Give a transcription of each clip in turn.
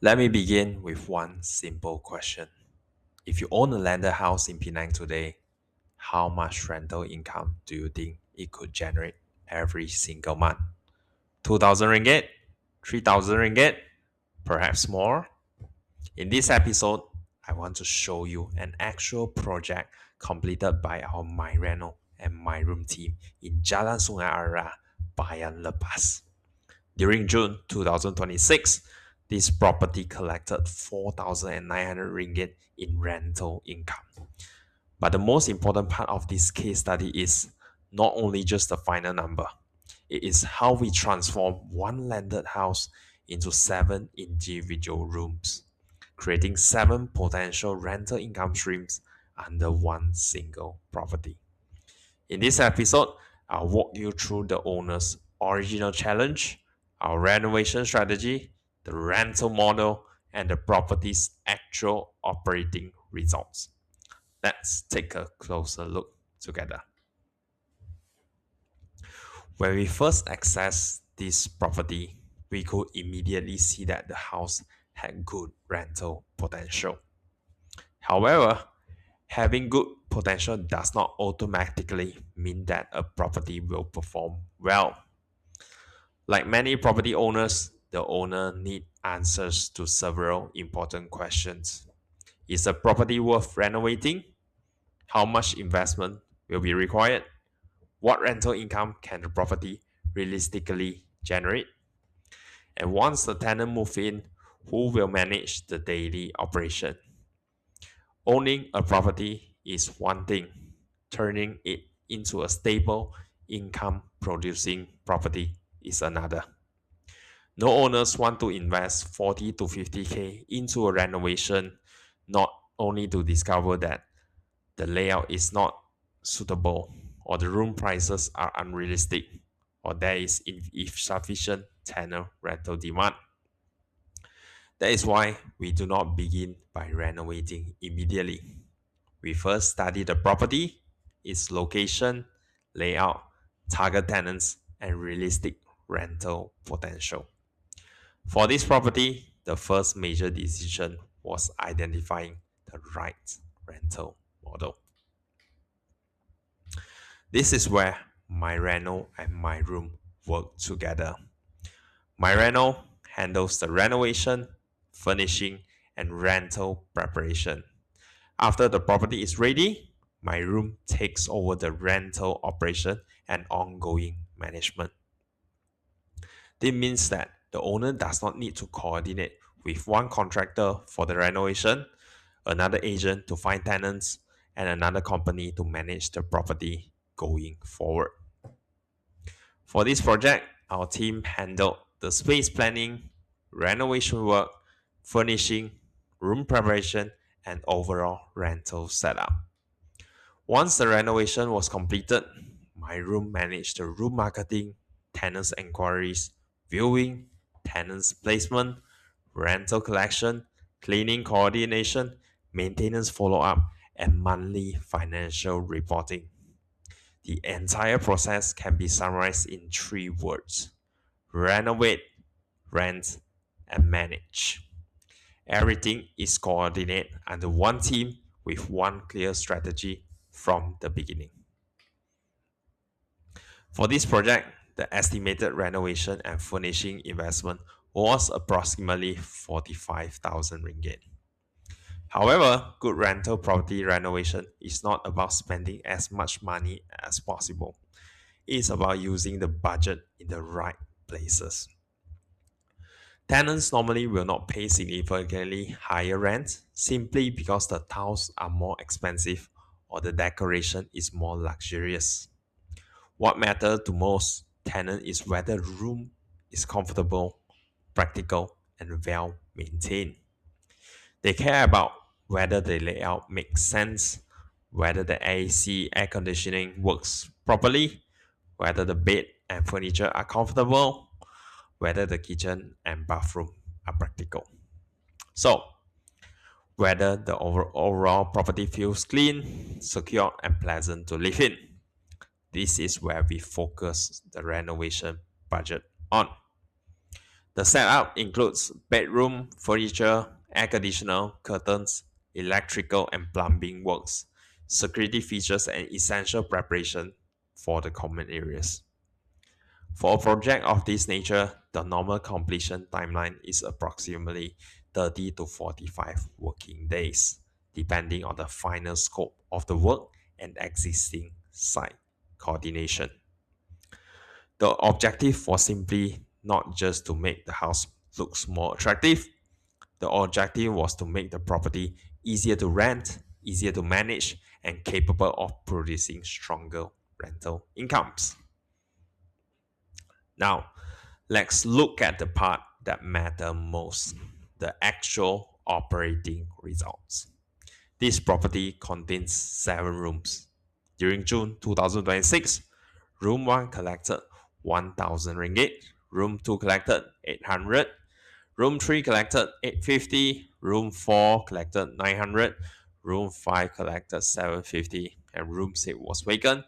Let me begin with one simple question. If you own a landed house in Penang today, how much rental income do you think it could generate every single month? 2,000 ringgit? 3,000 ringgit? Perhaps more? In this episode, I want to show you an actual project completed by our MyReno and MyRoom team in Jalan Sungai Ara, Bayan Lepas. During June 2026, this property collected 4,900 ringgit in rental income. But the most important part of this case study is not only just the final number, it is how we transform one landed house into seven individual rooms, creating seven potential rental income streams under one single property. In this episode, I'll walk you through the owner's original challenge, our renovation strategy, the rental model, and the property's actual operating results. Let's take a closer look together. When we first accessed this property, we could immediately see that the house had good rental potential. However, having good potential does not automatically mean that a property will perform well. Like many property owners, the owner need answers to several important questions. Is the property worth renovating? How much investment will be required? What rental income can the property realistically generate? And once the tenant move in, who will manage the daily operation? Owning a property is one thing, turning it into a stable income producing property is another. No owners want to invest 40 to 50k into a renovation not only to discover that the layout is not suitable or the room prices are unrealistic or there is insufficient tenant rental demand. That is why we do not begin by renovating immediately. We first study the property, its location, layout, target tenants, and realistic rental potential. For this property, the first major decision was identifying the right rental model. This is where MyReno and MyRoom work together. MyReno handles the renovation, furnishing, and rental preparation. After the property is ready, MyRoom takes over the rental operation and ongoing management. This means that the owner does not need to coordinate with one contractor for the renovation, another agent to find tenants, and another company to manage the property going forward. For this project, our team handled the space planning, renovation work, furnishing, room preparation, and overall rental setup. Once the renovation was completed, my room managed the room marketing, tenants inquiries, viewing, tenants placement, rental collection, cleaning coordination, maintenance follow-up, and monthly financial reporting. The entire process can be summarized in three words: renovate, rent, and manage. Everything is coordinated under one team with one clear strategy from the beginning. For this project, the estimated renovation and furnishing investment was approximately 45,000 ringgit. However, good rental property renovation is not about spending as much money as possible. It is about using the budget in the right places. Tenants normally will not pay significantly higher rent simply because the tiles are more expensive or the decoration is more luxurious. What matters to most tenants is whether the room is comfortable, practical, and well maintained. They care about whether the layout makes sense, whether the AC air conditioning works properly, whether the bed and furniture are comfortable, whether the kitchen and bathroom are practical. So, whether the overall property feels clean, secure, and pleasant to live in. This is where we focus the renovation budget on. The setup includes bedroom, furniture, air conditioner, curtains, electrical and plumbing works, security features, and essential preparation for the common areas. For a project of this nature, the normal completion timeline is approximately 30 to 45 working days, depending on the final scope of the work and existing site coordination. The objective was simply not just to make the house looks more attractive. The objective was to make the property easier to rent, easier to manage, and capable of producing stronger rental incomes. Now, let's look at the part that matter most, the actual operating results. This property contains 7 rooms. During June 2026, room 1 collected 1000 ringgit, room 2 collected 800, room 3 collected 850, room 4 collected 900, room 5 collected 750, and room 6 was vacant.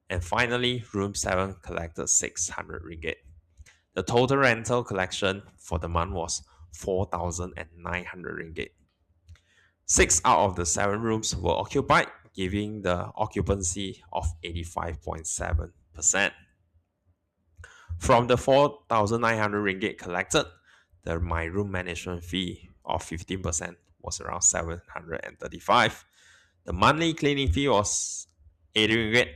And finally, room 7 collected 600 ringgit. The total rental collection for the month was 4,900 ringgit. 6 out of the 7 rooms were occupied, giving the occupancy of 85.7%. From the 4,900 ringgit collected, the MyRoom management fee of 15% was around 735. The monthly cleaning fee was 80 ringgit.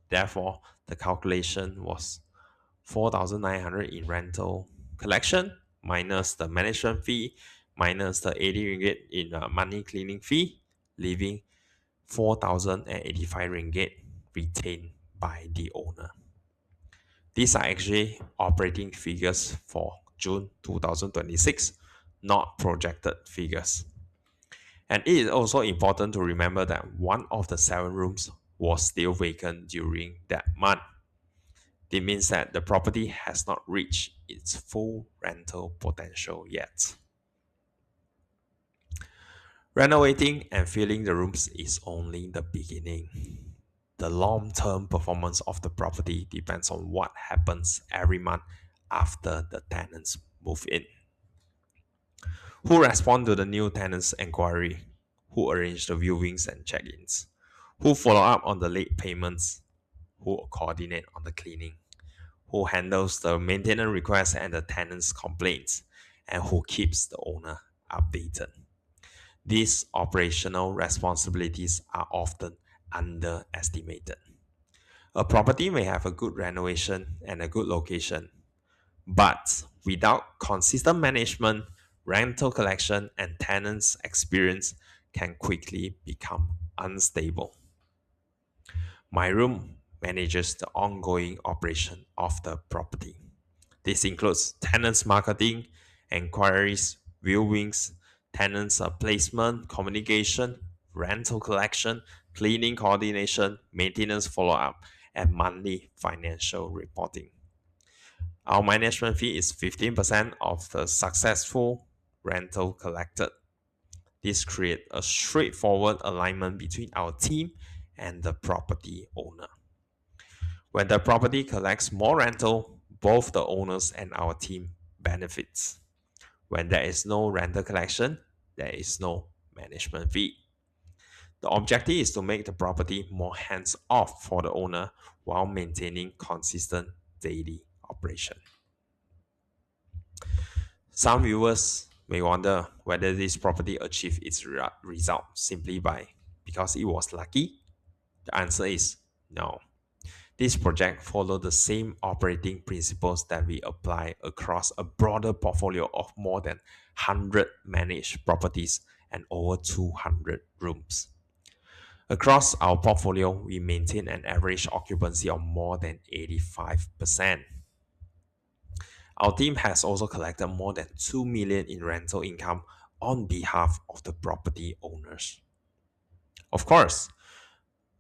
Therefore, the calculation was 4,900 in rental collection minus the management fee minus the 80 ringgit in money cleaning fee, leaving 4,085 ringgit retained by the owner. These are actually operating figures for June 2026, not projected figures. And it is also important to remember that one of the 7 rooms was still vacant during that month. It means that the property has not reached its full rental potential yet. Renovating and filling the rooms is only the beginning. The long-term performance of the property depends on what happens every month after the tenants move in. Who respond to the new tenants' inquiry? Who arrange the viewings and check-ins? Who follow up on the late payments? Who coordinate on the cleaning? Who handles the maintenance requests and the tenants' complaints? And who keeps the owner updated? These operational responsibilities are often underestimated. A property may have a good renovation and a good location, but without consistent management, rental collection, and tenants' experience can quickly become unstable. MyRoom manages the ongoing operation of the property. This includes tenants marketing, inquiries, viewings, tenants placement, communication, rental collection, cleaning coordination, maintenance follow-up, and monthly financial reporting. Our management fee is 15% of the successful rental collected. This creates a straightforward alignment between our team and the property owner. When the property collects more rental, both the owners and our team benefits. When there is no rental collection, there is no management fee. The objective is to make the property more hands off for the owner while maintaining consistent daily operation. Some viewers may wonder whether this property achieved its result simply by because it was lucky. The answer is no. This project followed the same operating principles that we apply across a broader portfolio of more than 100 managed properties and over 200 rooms. Across our portfolio, we maintain an average occupancy of more than 85%. Our team has also collected more than 2 million in rental income on behalf of the property owners. Of course,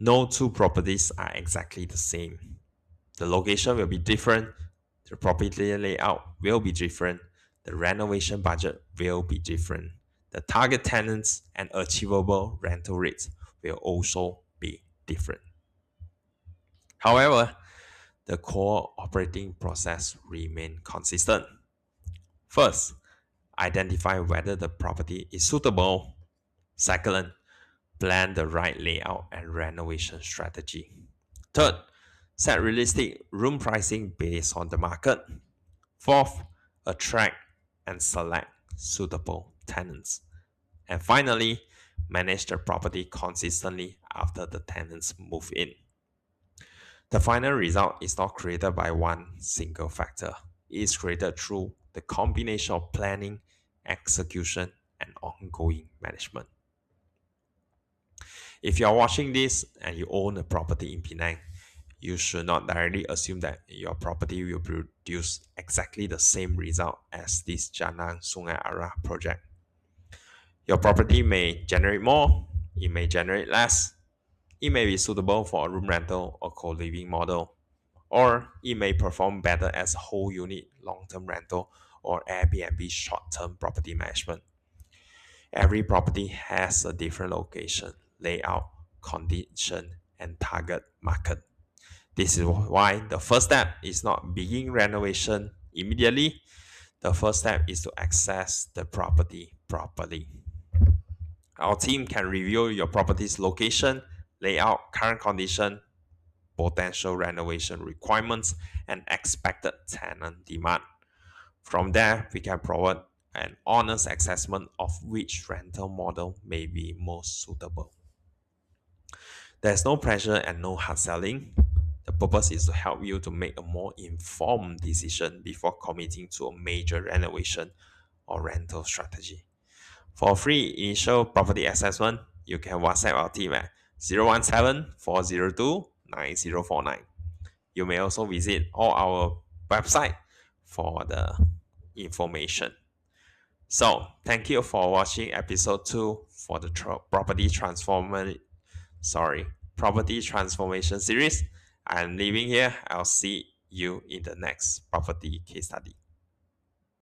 no two properties are exactly the same. The location will be different, the property layout will be different, the renovation budget will be different, the target tenants and achievable rental rates will also be different. However, the core operating process remain consistent. First, identify whether the property is suitable. Second, plan the right layout and renovation strategy. Third, set realistic room pricing based on the market. Fourth, attract and select suitable tenants. And finally, manage the property consistently after the tenants move in. The final result is not created by one single factor. It is created through the combination of planning, execution, and ongoing management. If you are watching this and you own a property in Penang, you should not directly assume that your property will produce exactly the same result as this Jalan Sungai Ara project. Your property may generate more, it may generate less, it may be suitable for a room rental or co-living model, or it may perform better as whole unit long-term rental or Airbnb short-term property management. Every property has a different location, layout, condition, and target market. This is why the first step is not begin renovation immediately. The first step is to access the property properly. Our team can review your property's location, layout, current condition, potential renovation requirements, and expected tenant demand. From there, we can provide an honest assessment of which rental model may be most suitable. There's no pressure and no hard selling. The purpose is to help you to make a more informed decision before committing to a major renovation or rental strategy. For a free initial property assessment, you can WhatsApp our team at 017-402-9049. You may also visit all our website for the information. So, thank you for watching episode 2 for the property transformation series. I'm leaving here. I'll see you in the next property case study.